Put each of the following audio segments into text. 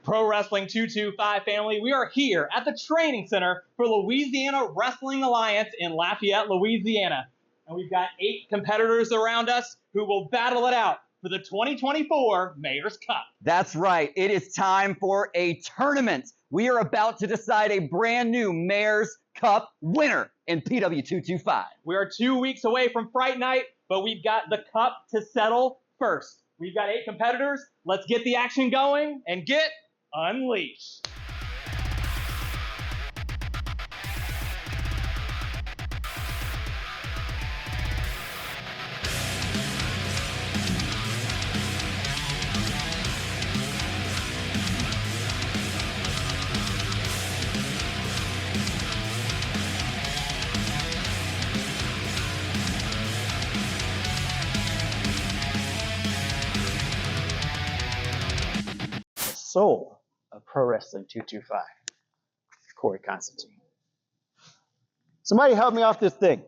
Pro Wrestling 225 family, we are here at the training center for Louisiana Wrestling Alliance in Lafayette, Louisiana. And we've got 8 competitors around us who will battle it out for the 2024 Mayor's Cup. That's right. It is time for a tournament. We are about to decide a brand new Mayor's Cup winner in PW225. We are 2 weeks away from Fright Night, but we've got the cup to settle first. We've got 8 competitors. Let's get the action going and get unleashed. Soul of Pro Wrestling 225, Corey Constantine. Somebody help me off this thing.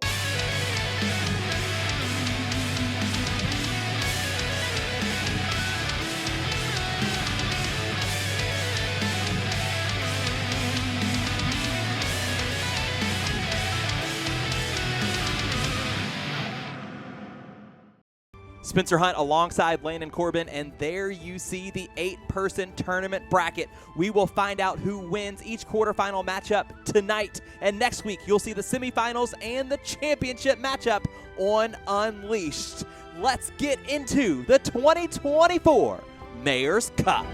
Spencer Hunt alongside Landon Corbin, and there you see the 8-person tournament bracket. We will find out who wins each quarterfinal matchup tonight, and next week you'll see the semifinals and the championship matchup on Unleashed. Let's get into the 2024 Mayor's Cup.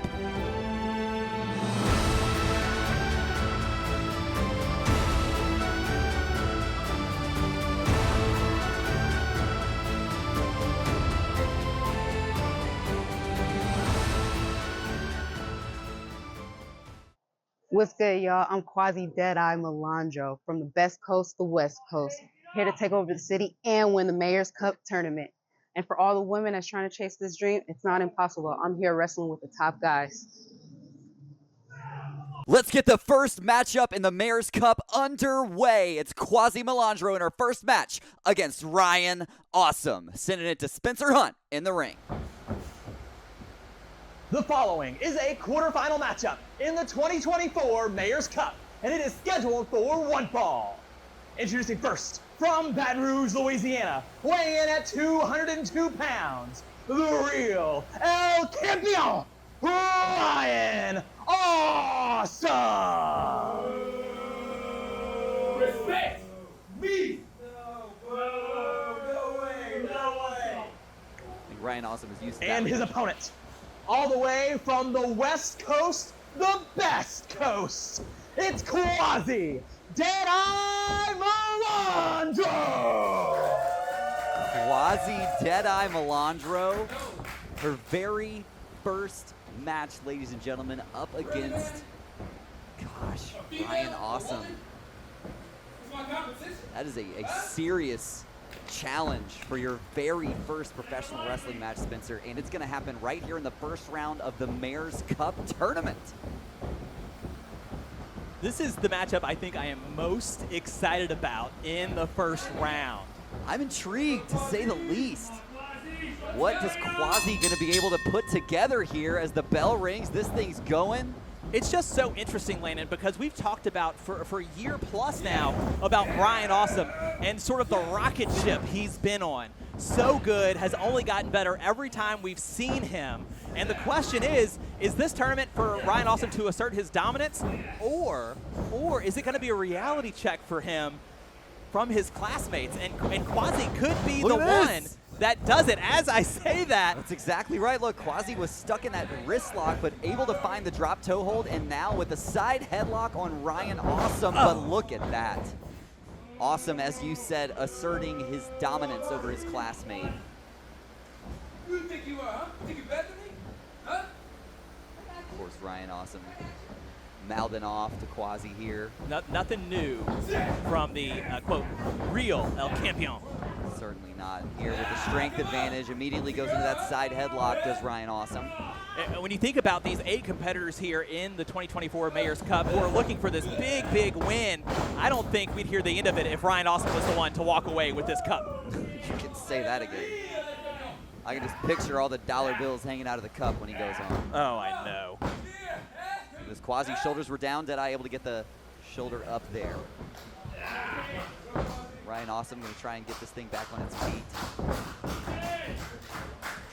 What's good, y'all? I'm Quasi Deadeye Malandro from the best coast, the west coast, here to take over the city and win the Mayor's Cup tournament. And for all the women that's trying to chase this dream, it's not impossible. I'm here wrestling with the top guys. Let's get the first matchup in the Mayor's Cup underway. It's Quasi Malandro in her first match against Ryan Awesome. Sending it to Spencer Hunt in the ring. The following is a quarterfinal matchup in the 2024 Mayor's Cup, and it is scheduled for one fall. Introducing first, from Baton Rouge, Louisiana, weighing in at 202 pounds, the real El Campeon, Ryan Awesome! Respect me! No way! I think Ryan Awesome is used to that. And his opponent, all the way from the West Coast, the best coast, it's Quasi Deadeye Malandro! Quasi Deadeye Malandro, her very first match, ladies and gentlemen, up against, Ryan Awesome. That is a serious challenge for your very first professional wrestling match, Spencer, and it's going to happen right here in the first round of the Mayor's Cup tournament. This is the matchup I think I am most excited about in the first round. I'm intrigued, to say the least. What does Quasi going to be able to put together here as the bell rings? This thing's going. It's just so interesting, Landon, because we've talked about for a year plus now about Ryan Awesome and sort of the rocket ship he's been on. So good, has only gotten better every time we've seen him. And the question is this tournament for Ryan Awesome to assert his dominance, or is it going to be a reality check for him from his classmates? And Quasi could be the one that does it. As I say that, that's exactly right. Look, Quasi was stuck in that wrist lock, but able to find the drop toe hold, and now with a side headlock on Ryan Awesome. But look at that. Awesome, as you said, asserting his dominance over his classmate. Who you think you are, huh? You think you're better than me? Huh? Of course, Ryan Awesome mouthing off to Quasi here. nothing new from the, quote, real El Campeon. Certainly not. Here with the strength advantage, immediately goes into that side headlock, does Ryan Awesome. When you think about these 8 competitors here in the 2024 Mayor's Cup who are looking for this big win, I don't think we'd hear the end of it if Ryan Awesome was the one to walk away with this cup. You can say that again. I can just picture all the dollar bills hanging out of the cup when he goes on. Oh, I know. Quasi's shoulders were down. Deadeye able to get the shoulder up there. Ryan Awesome going to try and get this thing back on its feet.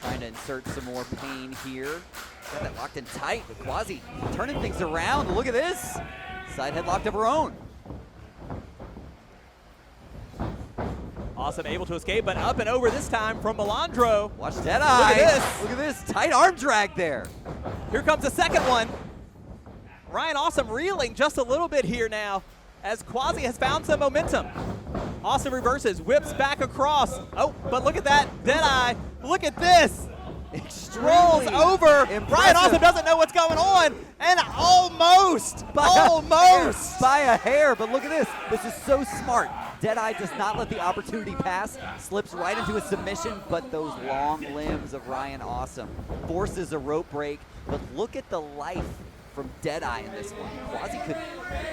Trying to insert some more pain here. Got that locked in tight, but Quasi turning things around. Look at this. Side headlock of her own. Awesome able to escape, but up and over this time from Malandro. Watch Deadeye. Look at this. Look at this. Tight arm drag there. Here comes the second one. Ryan Awesome reeling just a little bit here now as Quasi has found some momentum. Awesome reverses, whips back across. Oh, but look at that. Deadeye. Look at this. Rolls over. Impressive. Ryan Awesome doesn't know what's going on. And almost. By a hair, but look at this. This is so smart. Deadeye does not let the opportunity pass, slips right into a submission, but those long limbs of Ryan Awesome forces a rope break. But look at the life from Deadeye in this one.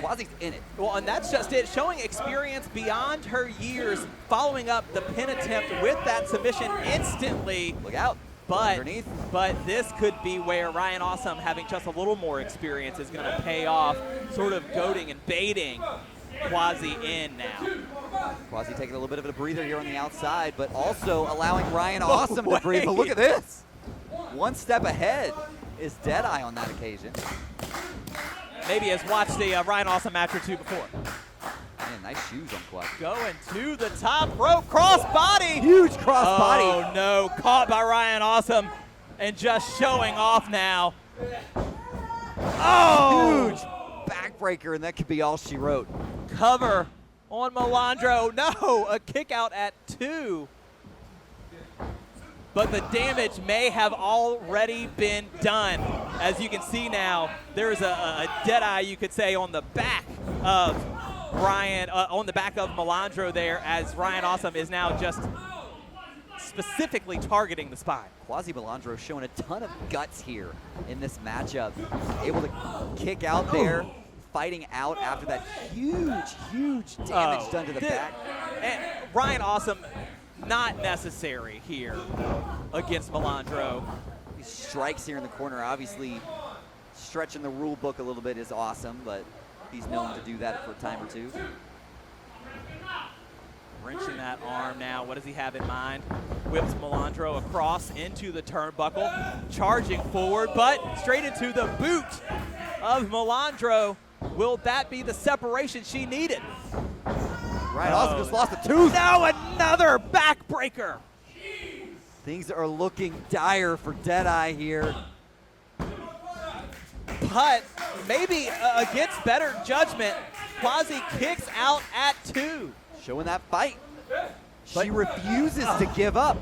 Quasi's in it. Well, and that's just it, showing experience beyond her years, following up the pin attempt with that submission instantly. Look out. But, underneath. but this could be where Ryan Awesome, having just a little more experience, is going to pay off, sort of goading and baiting Quasi in now. Quasi taking a little bit of a breather here on the outside, but also allowing Ryan Awesome to breathe. But look at this. One step ahead is Deadeye on that occasion. Maybe has watched the Ryan Awesome match or two before. Man, nice shoes on Quasi. Going to the top rope, cross body. Huge cross body. Oh no, caught by Ryan Awesome and just showing off now. Oh! Huge backbreaker, and that could be all she wrote. Cover on Malandro. No, a kick out at 2. But the damage may have already been done. As you can see now, there's a Deadeye, you could say, on the back of Ryan, on the back of Malandro there, as Ryan Awesome is now just specifically targeting the spine. Quasi Malandro showing a ton of guts here in this matchup. Able to kick out there, fighting out after that huge damage done to the back. And Ryan Awesome, not necessary here against Malandro. He strikes here in the corner. Obviously, stretching the rule book a little bit is awesome, but he's known to do that for a time or two. Wrenching that arm now. What does he have in mind? Whips Malandro across into the turnbuckle, charging forward, but straight into the boot of Malandro. Will that be the separation she needed? Ryan Awesome just lost a tooth. Now another backbreaker. Things are looking dire for Deadeye here. But maybe against better judgment, Quasi kicks out at 2. Showing that fight. She refuses to give up.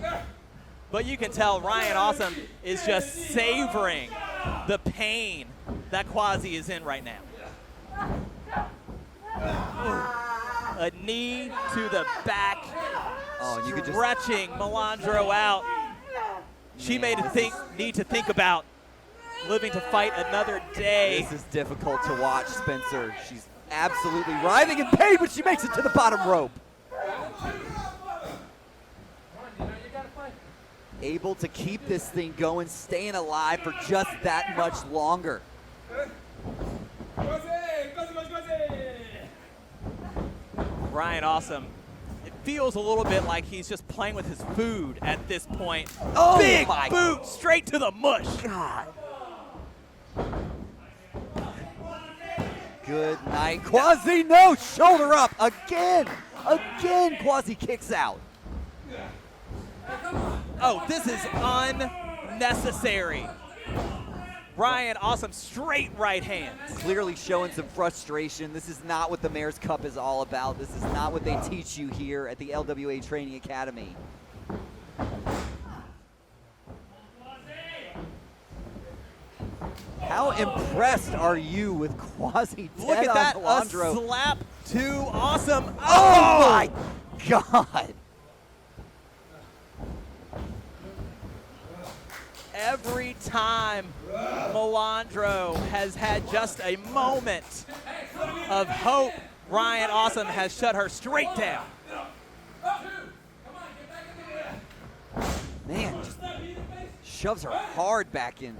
But you can tell Ryan Awesome is just savoring the pain that Quasi is in right now. A knee to the back, You could just stretching Malandro out. She need to think about living to fight another day. This is difficult to watch, Spencer. She's absolutely writhing in pain, but she makes it to the bottom rope. Able to keep this thing going, staying alive for just that much longer. Ryan Awesome, it feels a little bit like he's just playing with his food at this point. Oh, big my boot straight to the mush. God. Good night. Quasi, no, shoulder up again. Again, Quasi kicks out. Oh, this is unnecessary. Ryan Awesome, straight right hands. Clearly showing some frustration. This is not what the Mayor's Cup is all about. This is not what they teach you here at the LWA Training Academy. How impressed are you with Quasi dead Look at on that, Malandro? a slap to Awesome. Oh my God. Every time Malandro has had just a moment of hope, Ryan Awesome has shut her straight down. Man, just shoves her hard back in.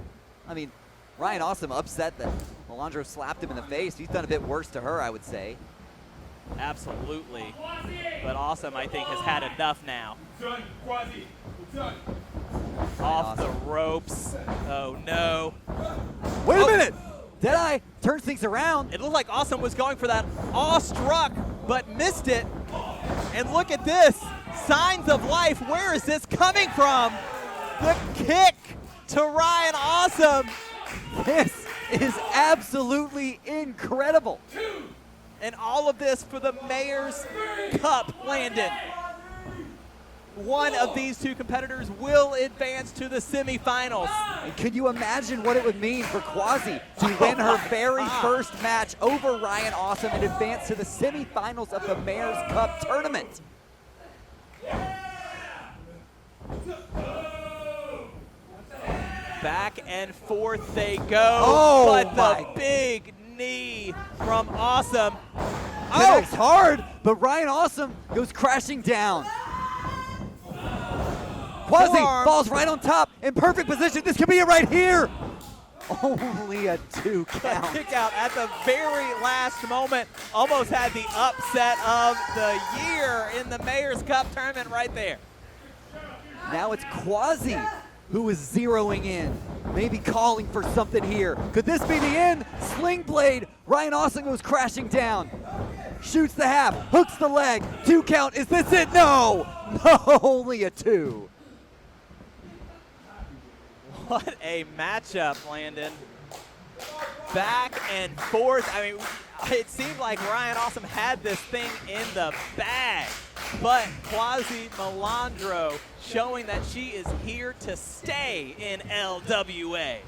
I mean, Ryan Awesome upset that Malandro slapped him in the face. He's done a bit worse to her, I would say. Absolutely. But Awesome, I think, has had enough now. Done, Quasi. Done. Off the ropes. Oh, no. Wait a minute! Deadeye turns things around. It looked like Awesome was going for that awestruck, but missed it. And look at this. Signs of life. Where is this coming from? The kick to Ryan Awesome. This is absolutely incredible. And all of this for the Mayor's Cup, Landon. One of these two competitors will advance to the semifinals. And could you imagine what it would mean for Quasi to win her very first match over Ryan Awesome and advance to the semifinals of the Mayor's Cup tournament? Back and forth they go, Oh, but the big knee from Awesome. Connects hard, but Ryan Awesome goes crashing down. Quasi Forearm. falls right on top in perfect position. This could be it right here. Only a 2 count. Kick out at the very last moment. Almost had the upset of the year in the Mayor's Cup tournament right there. Now it's Quasi who is zeroing in, maybe calling for something here. Could this be the end? Sling blade. Ryan Awesome goes crashing down. Shoots the half, hooks the leg. 2 count. Is this it? No. No, only a 2. What a matchup, Landon. Back and forth. I mean, it seemed like Ryan Awesome had this thing in the bag, but Quasi Malandro showing that she is here to stay in LWA.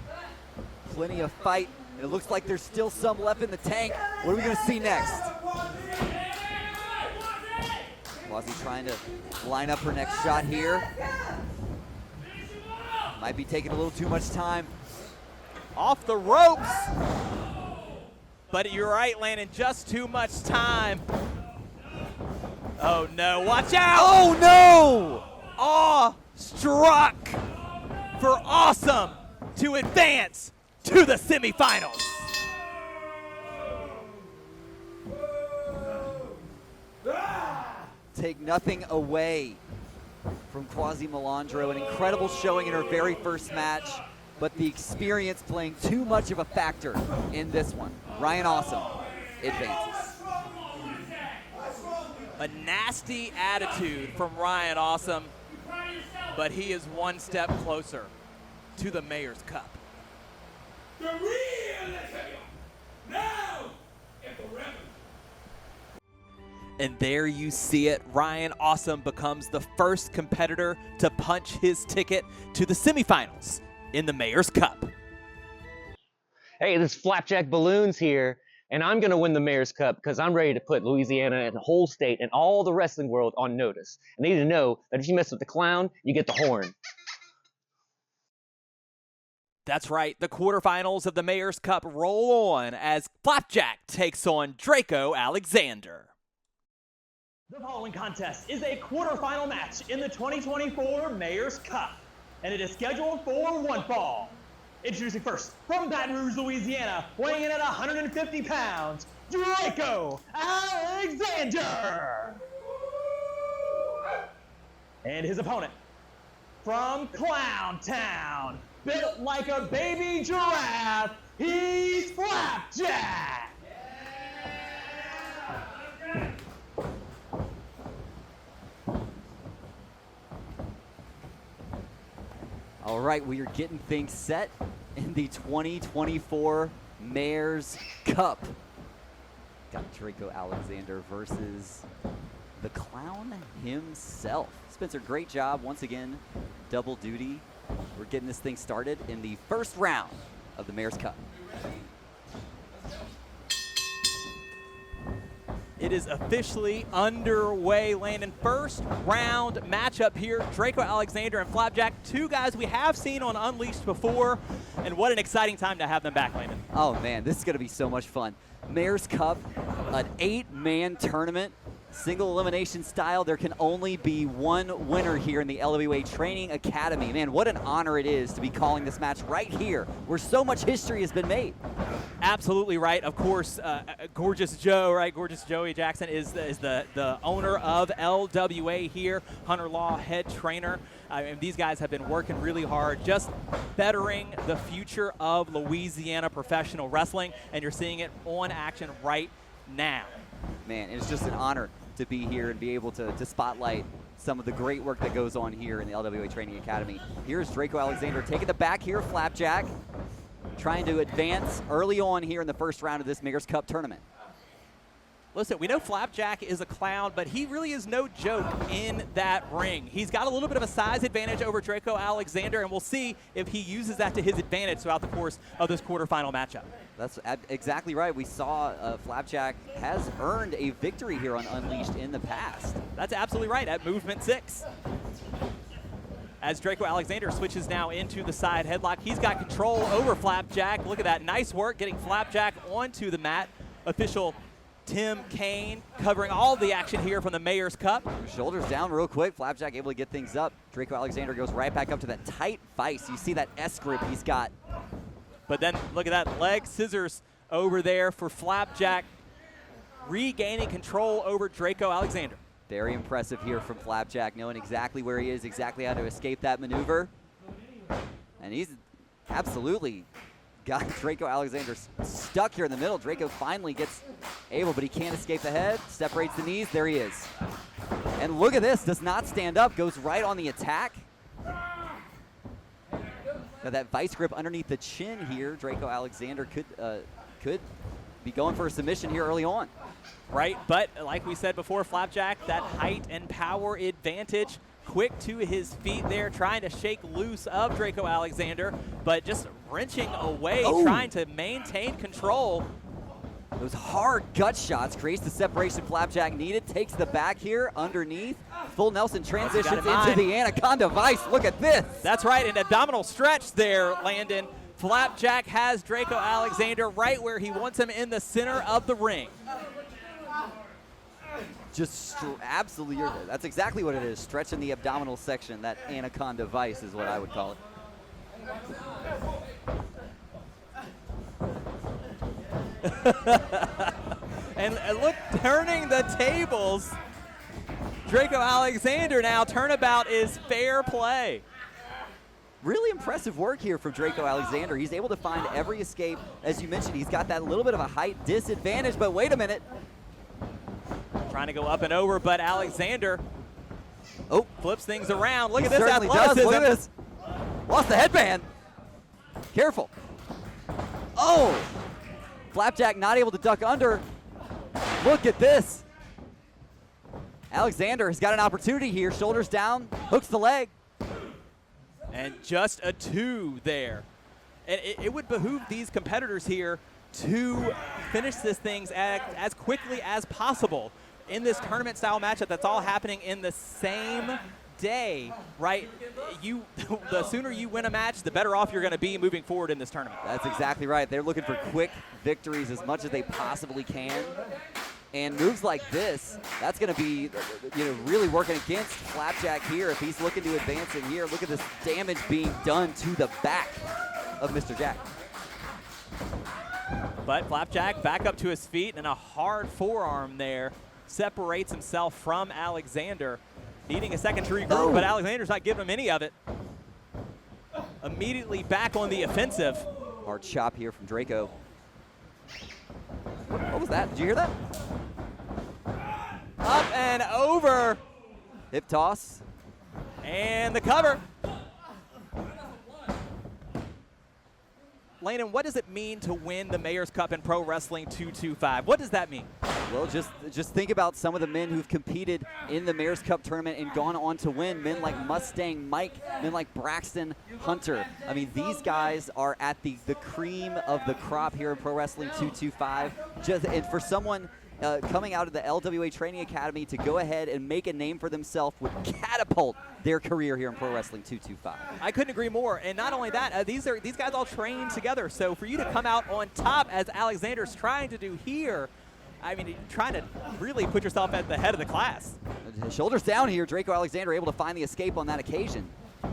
Plenty of fight, and it looks like there's still some left in the tank. What are we gonna see next? Quasi trying to line up her next shot here. Might be taking a little too much time. Off the ropes. But you're right, Landon, just too much time. Oh no, watch out! Oh no! Awe struck for Awesome to advance to the semifinals. Take nothing away from Quasi Malandro. An incredible showing in her very first match, but the experience playing too much of a factor in this one. Ryan Awesome advances. A nasty attitude from Ryan Awesome, but he is one step closer to the Mayor's Cup. The real champion. Now, at the rebel. And there you see it. Ryan Awesome becomes the first competitor to punch his ticket to the semifinals in the Mayor's Cup. Hey, this is Flapjack Balloons here, and I'm going to win the Mayor's Cup because I'm ready to put Louisiana and the whole state and all the wrestling world on notice. I need to know that if you mess with the clown, you get the horn. That's right. The quarterfinals of the Mayor's Cup roll on as Flapjack takes on Draco Alexander. The following contest is a quarterfinal match in the 2024 Mayor's Cup, and it is scheduled for one fall. Introducing first, from Baton Rouge, Louisiana, weighing in at 150 pounds, Draco Alexander. And his opponent, from Clown Town, built like a baby giraffe, he's Flapjack. All right, we are getting things set in the 2024 Mayor's Cup. Got Draco Alexander versus the clown himself. Spencer, great job once again, double duty. We're getting this thing started in the first round of the Mayor's Cup. It is officially underway, Landon. First round matchup here. Draco Alexander and Flapjack, two guys we have seen on Unleashed before, and what an exciting time to have them back, Landon. Oh man, this is gonna be so much fun. Mayor's Cup, an 8-man tournament, single elimination style. There can only be one winner here in the LWA Training Academy. Man, what an honor it is to be calling this match right here, where so much history has been made. Absolutely right. Of course, Gorgeous Joe, right? Gorgeous Joey Jackson is the owner of LWA here, Hunter Law head trainer. And these guys have been working really hard, just bettering the future of Louisiana professional wrestling, and you're seeing it on action right now. Man, it's just an honor to be here and be able to spotlight some of the great work that goes on here in the LWA Training Academy. Here's Draco Alexander taking the back here, Flapjack, trying to advance early on here in the first round of this Mayor's Cup tournament. Listen, we know Flapjack is a clown, but he really is no joke in that ring. He's got a little bit of a size advantage over Draco Alexander, and we'll see if he uses that to his advantage throughout the course of this quarterfinal matchup. That's exactly right. We saw Flapjack has earned a victory here on Unleashed in the past. That's absolutely right, at Movement 6. As Draco Alexander switches now into the side headlock, he's got control over Flapjack. Look at that, nice work getting Flapjack onto the mat. Official Tim Kane covering all the action here from the Mayor's Cup. Shoulders down real quick. Flapjack able to get things up. Draco Alexander goes right back up to that tight vice. You see that S grip he's got. But then look at that leg scissors over there for Flapjack, regaining control over Draco Alexander. Very impressive here from Flapjack, knowing exactly where he is, exactly how to escape that maneuver. And he's absolutely got Draco Alexander stuck here in the middle. Draco finally gets able, but he can't escape the head. Separates the knees. There he is. And look at this. Does not stand up. Goes right on the attack. Now that vice grip underneath the chin here. Draco Alexander could be going for a submission here early on. Right, but like we said before, Flapjack, that height and power advantage. Quick to his feet there, trying to shake loose of Draco Alexander, but just wrenching away, trying to maintain control. Those hard gut shots creates the separation Flapjack needed. Takes the back here underneath. Full Nelson transitions into the Anaconda Vice. Look at this. That's right, an abdominal stretch there, Landon. Flapjack has Draco Alexander right where he wants him in the center of the ring. Just absolutely, that's exactly what it is. Stretching the abdominal section. That Anaconda Vice is what I would call it. and look, turning the tables. Draco Alexander now, turnabout is fair play. Really impressive work here from Draco Alexander. He's able to find every escape. As you mentioned, he's got that little bit of a height disadvantage, but wait a minute. Trying to go up and over, but Alexander flips things around. Look at this certainly athleticism. Does. Look at this. Lost the headband. Careful. Oh! Flapjack not able to duck under. Look at this. Alexander has got an opportunity here. Shoulders down, hooks the leg. And just a 2 there. And it would behoove these competitors here to finish this thing as quickly as possible in this tournament style matchup that's all happening in the same day, right? The sooner you win a match, the better off you're going to be moving forward in this tournament. That's exactly right. They're looking for quick victories as much as they possibly can. And moves like this, that's going to be, really working against Flapjack here. If he's looking to advance in here, look at this damage being done to the back of Mr. Jack. But Flapjack back up to his feet, and a hard forearm there separates himself from Alexander. Needing a second to regroup, but Alexander's not giving him any of it. Immediately back on the offensive. Hard chop here from Draco. What was that? Did you hear that? Up and over. Hip toss. And the cover. Landon, what does it mean to win the Mayor's Cup in Pro Wrestling 225? What does that mean? Well, just think about some of the men who've competed in the Mayor's Cup tournament and gone on to win. Men like Mustang Mike, men like Braxton Hunter. I mean, these guys are at the cream of the crop here in Pro Wrestling 225. And for someone coming out of the LWA Training Academy to go ahead and make a name for themselves would catapult their career here in Pro Wrestling 225. I couldn't agree more. And not only that, these guys all train together. So for you to come out on top, as Alexander's trying to do here, I mean, trying to really put yourself at the head of the class. Shoulders down here. Draco Alexander able to find the escape on that occasion. Got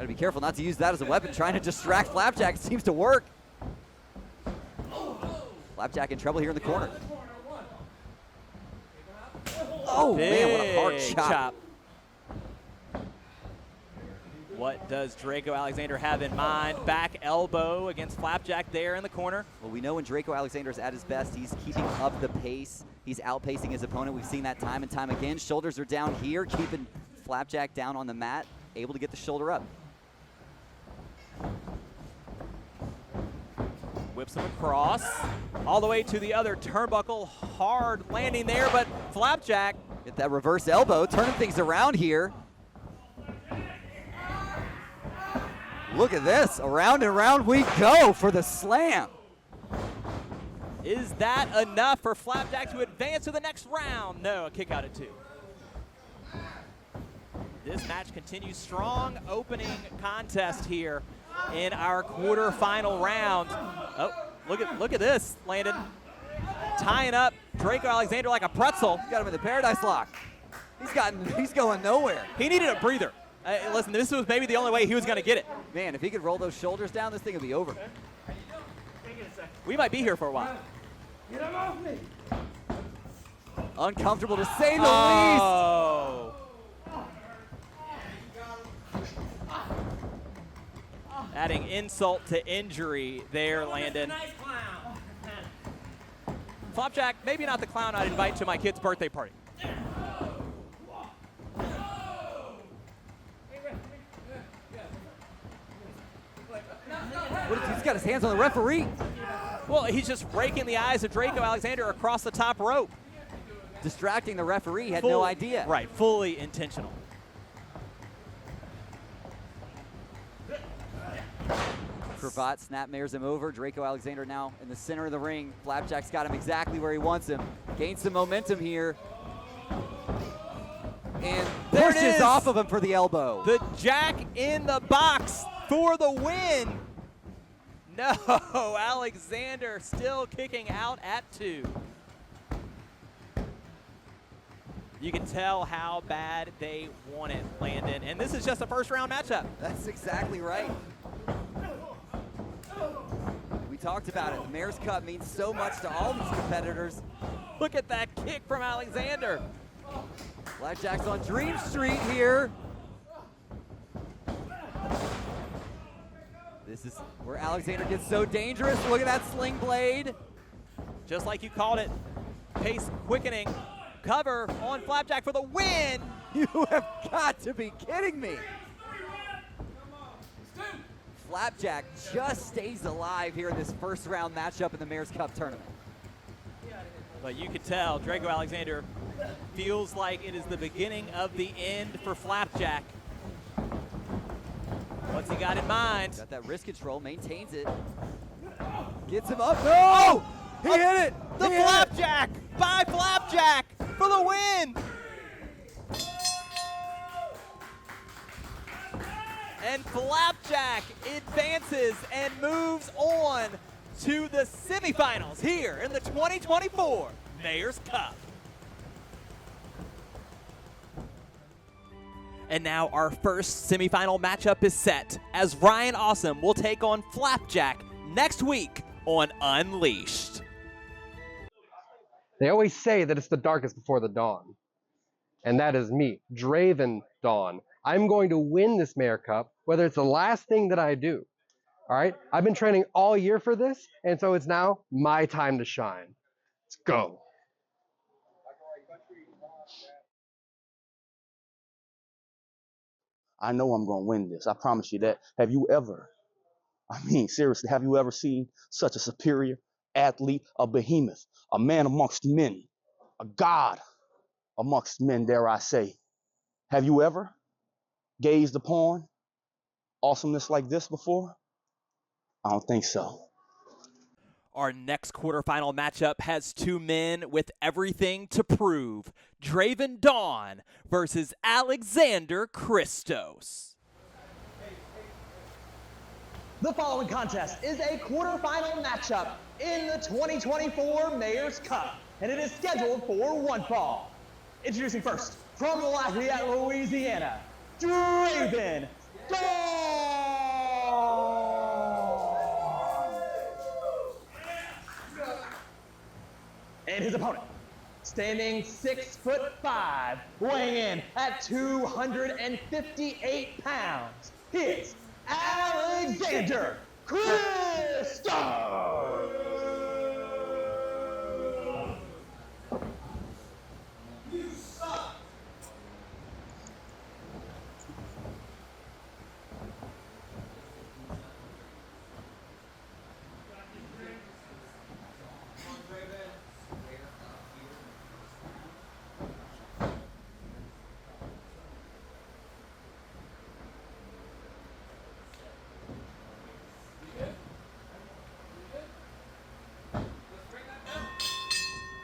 to be careful not to use that as a weapon. Trying to distract Flapjack seems to work. Flapjack in trouble here in the corner. Oh, man, what a hard Big chop. What does Draco Alexander have in mind? Back elbow against Flapjack there in the corner. Well, we know when Draco Alexander is at his best, he's keeping up the pace. He's outpacing his opponent. We've seen that time and time again. Shoulders are down here, keeping Flapjack down on the mat, able to get the shoulder up. Whips him across, all the way to the other turnbuckle. Hard landing there, but Flapjack. Get that reverse elbow, turning things around here. Look at this, around and around we go for the slam. Is that enough for Flapjack to advance to the next round? No, a kick out at 2. This match continues strong. Opening contest here in our quarterfinal round. Oh, look at this, Landon. Tying up Draco Alexander like a pretzel. Got him in the paradise lock. He's going nowhere. He needed a breather. Listen, this was maybe the only way he was going to get it. Man, if he could roll those shoulders down, this thing would be over. We might be here for a while. Get him off me! Uncomfortable to say the least. Oh. Adding insult to injury there, Landon. Nice clown! Flapjack, maybe not the clown I'd invite to my kid's birthday party. He's got his hands on the referee. Well, he's just raking the eyes of Draco Alexander across the top rope. Distracting the referee, had no idea. Right, fully intentional. Cravat snapmares him over. Draco Alexander now in the center of the ring. Flapjack's got him exactly where he wants him. Gains some momentum here. And There it pushes is. off of him for the elbow. The jack in the box for the win. No, Alexander still kicking out at 2. You can tell how bad they want it, Landon. And this is just a first round matchup. That's exactly right. We talked about it. The Mayor's Cup means so much to all these competitors. Look at that kick from Alexander. Flapjack's on Dream Street here. This is where Alexander gets so dangerous. Look at that sling blade. Just like you called it, pace quickening. Cover on Flapjack for the win. You have got to be kidding me. Flapjack just stays alive here in this first round matchup in the Mayor's Cup tournament. But you can tell Draco Alexander feels like it is the beginning of the end for Flapjack. What's he got in mind? Got that wrist control, maintains it. Gets him up. No! He hit it! The He hit it! Flapjack by Flapjack for the win. And Flapjack advances and moves on to the semifinals here in the 2024 Mayor's Cup. And now our first semifinal matchup is set as Ryan Awesome will take on Flapjack next week on Unleashed. They always say that it's the darkest before the dawn. And that is me, Draven Dawn. I'm going to win this Mayor Cup, whether it's the last thing that I do. All right? I've been training all year for this, and so it's now my time to shine. Let's go. I know I'm going to win this. I promise you that. Have you ever, seriously, have you ever seen such a superior athlete, a behemoth, a man amongst men, a god amongst men, dare I say? Have you ever gazed upon awesomeness like this before? I don't think so. Our next quarterfinal matchup has 2 men with everything to prove. Draven Dawn versus Alexander Kristos. The following contest is a quarterfinal matchup in the 2024 Mayor's Cup, and it is scheduled for 1 fall. Introducing first, from Lafayette, Louisiana, Draven Dawn! And his opponent, standing 6'5", weighing in at 258 pounds, is Alexander Krystos.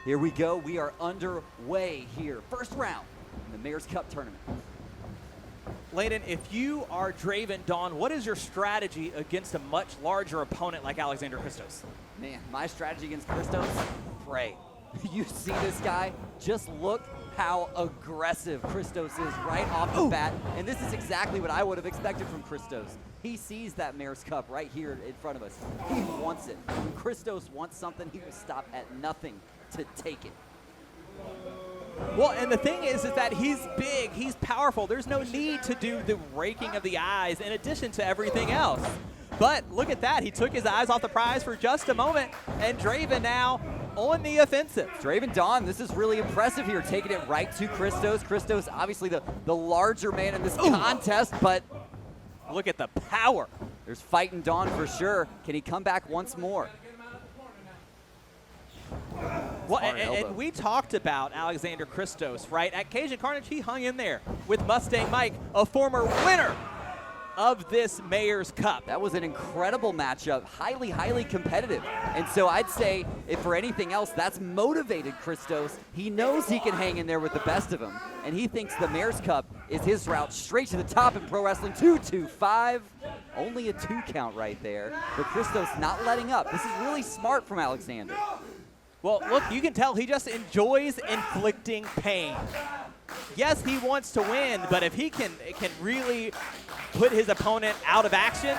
Here we go. We are underway here. First round in the Mayor's Cup tournament. Layden, if you are Draven Dawn, what is your strategy against a much larger opponent like Alexander Kristos? Man, my strategy against Kristos, pray. You see this guy? Just look how aggressive Kristos is right off the bat. And this is exactly what I would have expected from Kristos. He sees that Mayor's Cup right here in front of us. He wants it. When Kristos wants something, he will stop at nothing to take it. Well, and the thing is that he's big, he's powerful. There's no need to do the raking of the eyes in addition to everything else. But look at that. He took his eyes off the prize for just a moment, and Draven now on the offensive. Draven Dawn, this is really impressive here, taking it right to Kristos. Kristos, obviously the larger man in this contest, but look at the power. There's fighting Dawn for sure. Can he come back once more? Well, and we talked about Alexander Kristos, right? At Cajun Carnage, he hung in there with Mustang Mike, a former winner of this Mayor's Cup. That was an incredible matchup, highly, highly competitive. And so I'd say, if for anything else, that's motivated Kristos. He knows he can hang in there with the best of them, and he thinks the Mayor's Cup is his route straight to the top in Pro Wrestling 225. Only a 2 count right there, but Kristos not letting up. This is really smart from Alexander. Well, look, you can tell he just enjoys inflicting pain. Yes, he wants to win, but if he can really put his opponent out of action,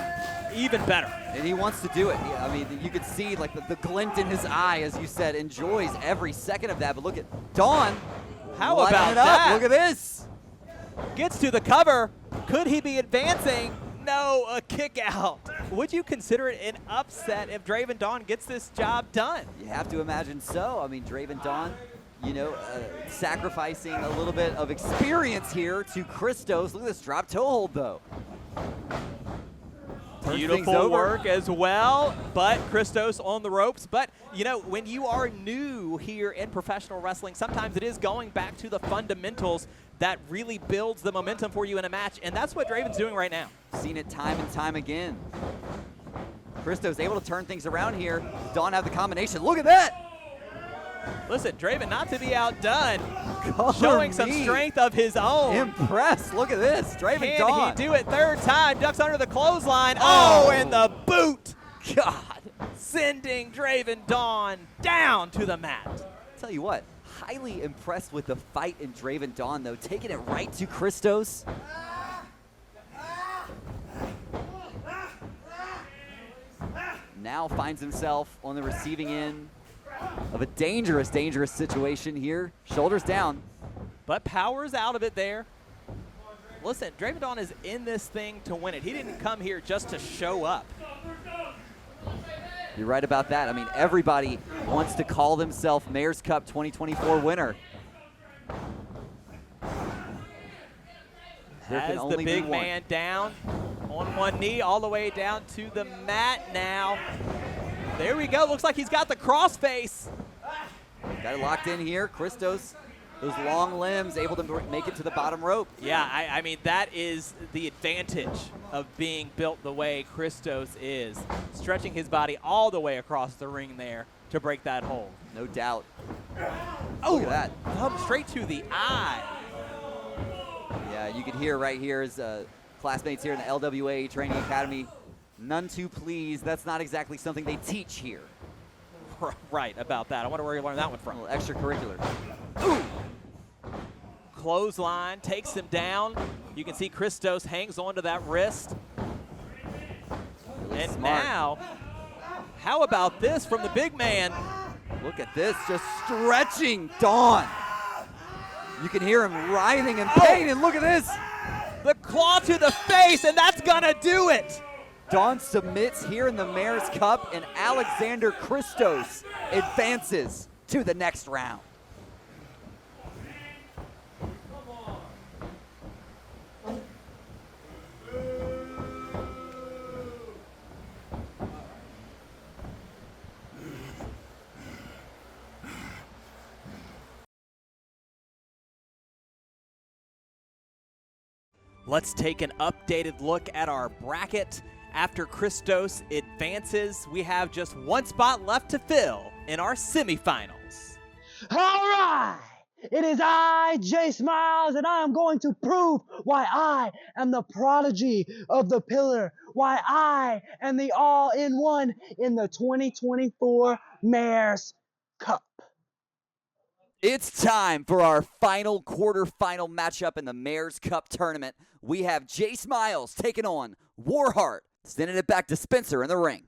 even better. And he wants to do it. I mean, you could see like the glint in his eye, as you said, enjoys every second of that. But look at Dawn. How about that? Look at this. Gets to the cover. Could he be advancing? No, a kick out. Would you consider it an upset if Draven Dawn gets this job done? You have to imagine so. I mean, Draven Dawn, you know, sacrificing a little bit of experience here to Kristos. Look at this drop toe hold, though. Beautiful work as well, but Kristos on the ropes. But, you know, when you are new here in professional wrestling, sometimes it is going back to the fundamentals that really builds the momentum for you in a match, and that's what Draven's doing right now. Seen it time and time again. Kristos able to turn things around here. Dawn have the combination. Look at that! Listen, Draven not to be outdone, Color showing some me. strength of his own. Impressed. Look at this. Draven Dawn. Can he do it third time? Ducks under the clothesline. Oh, and the boot. God. Sending Draven Dawn down to the mat. Tell you what, highly impressed with the fight in Draven Dawn, though. Taking it right to Kristos. Now finds himself on the receiving end of a dangerous, dangerous situation here. Shoulders down. But power's out of it there. Listen, Draven Dawn is in this thing to win it. He didn't come here just to show up. You're right about that. I mean, everybody wants to call themselves Mayor's Cup 2024 winner. Has the big man down on one knee all the way down to the mat now. There we go. Looks like he's got the crossface. Got it locked in here. Kristos, those long limbs, able to make it to the bottom rope. Yeah, I mean, that is the advantage of being built the way Kristos is. Stretching his body all the way across the ring there to break that hold. No doubt. Oh, look at that. Thumb straight to the eye. Yeah, you can hear right here his classmates here in the LWA Training Academy. None too pleased. That's not exactly something they teach here. Right about that. I wonder where you learned that one from. A little extracurricular. Ooh. Clothesline takes him down. You can see Kristos hangs onto that wrist. Really and smart. now, how about this from the big man? Look at this, just stretching Dawn. You can hear him writhing in pain, and look at this. The claw to the face, and that's gonna do it. Dawn submits here in the Mayor's Cup, and Alexander Kristos advances to the next round. Let's take an updated look at our bracket. After Kristos advances, we have just one spot left to fill in our semifinals. All right! It is I, Jayce Myles, and I am going to prove why I am the prodigy of the pillar, why I am the all-in-one in the 2024 Mayor's Cup. It's time for our final quarterfinal matchup in the Mayor's Cup tournament. We have Jayce Myles taking on Warheart, sending it back to Spencer in the ring.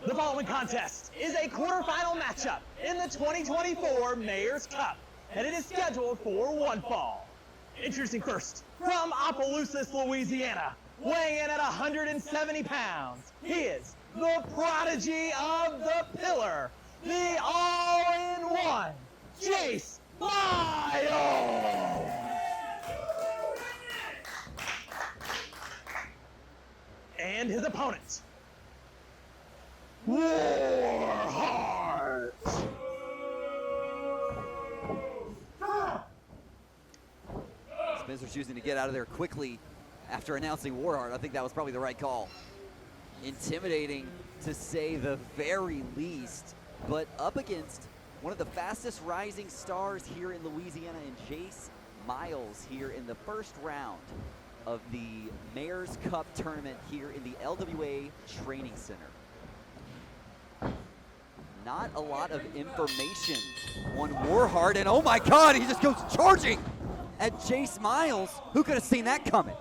The following contest is a quarterfinal matchup in the 2024 Mayor's Cup, and it is scheduled for one fall. Introducing first, from Opelousas, Louisiana, weighing in at 170 pounds, he is the prodigy of the pillar, the all-in-one, Jayce Myles! And his opponent, Warheart! Spencer choosing to get out of there quickly after announcing Warheart. I think that was probably the right call. Intimidating, to say the very least, but up against one of the fastest rising stars here in Louisiana, and Jayce Myles here in the first round of the Mayor's Cup tournament here in the LWA Training Center. Not a lot of information on Warheart, and oh my God, he just goes charging at Jayce Myles. Who could have seen that coming?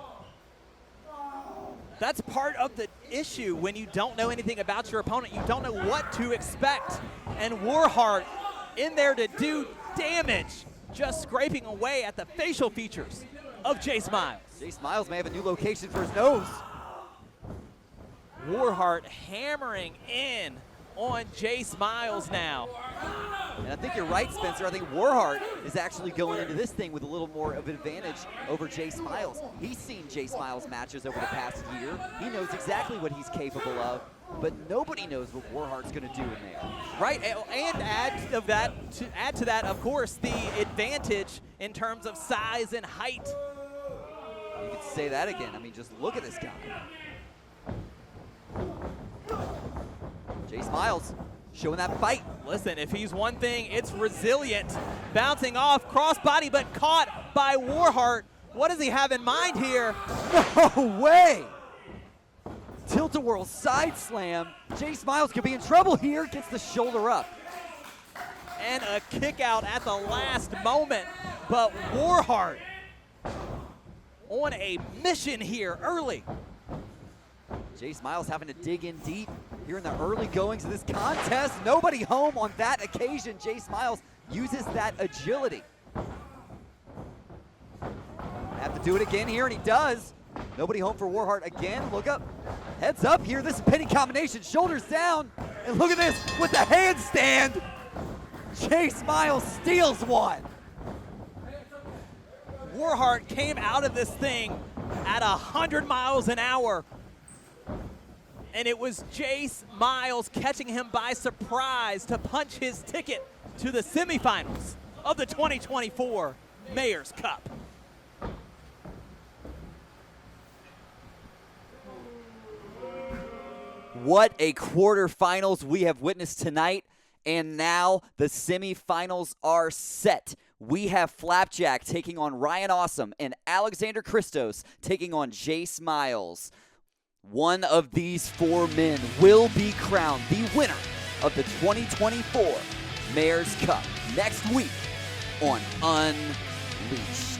That's part of the issue when you don't know anything about your opponent. You don't know what to expect. And Warheart in there to do damage, just scraping away at the facial features of Jayce Myles. Jayce Myles may have a new location for his nose. Warheart hammering in on Jayce Myles now. And I think you're right, Spencer. I think Warheart is actually going into this thing with a little more of an advantage over Jayce Myles. He's seen Jayce Myles matches over the past year. He knows exactly what he's capable of, but nobody knows what Warheart's going to do in there. Right, and add to that, of course, the advantage in terms of size and height. You could say that again. I mean, just look at this guy. Jayce Myles showing that fight. Listen, if he's one thing, it's resilient. Bouncing off, crossbody, but caught by Warheart. What does he have in mind here? No way! Tilt-a-whirl side slam. Jayce Myles could be in trouble here. Gets the shoulder up. And a kick out at the last moment. But Warheart on a mission here early. Jayce Myles having to dig in deep here in the early goings of this contest. Nobody home on that occasion. Jayce Myles uses that agility. Have to do it again here, and he does. Nobody home for Warheart again. Look up. Heads up here. This is pinning combination. Shoulders down. And look at this with the handstand. Jayce Myles steals one. Warheart came out of this thing at 100 miles an hour. And it was Jayce Myles catching him by surprise to punch his ticket to the semifinals of the 2024 Mayor's Cup. What a quarterfinals we have witnessed tonight, and now the semifinals are set. We have Flapjack taking on Ryan Awesome and Alexander Kristos taking on Jayce Myles. One of these four men will be crowned the winner of the 2024 Mayor's Cup next week on Unleashed.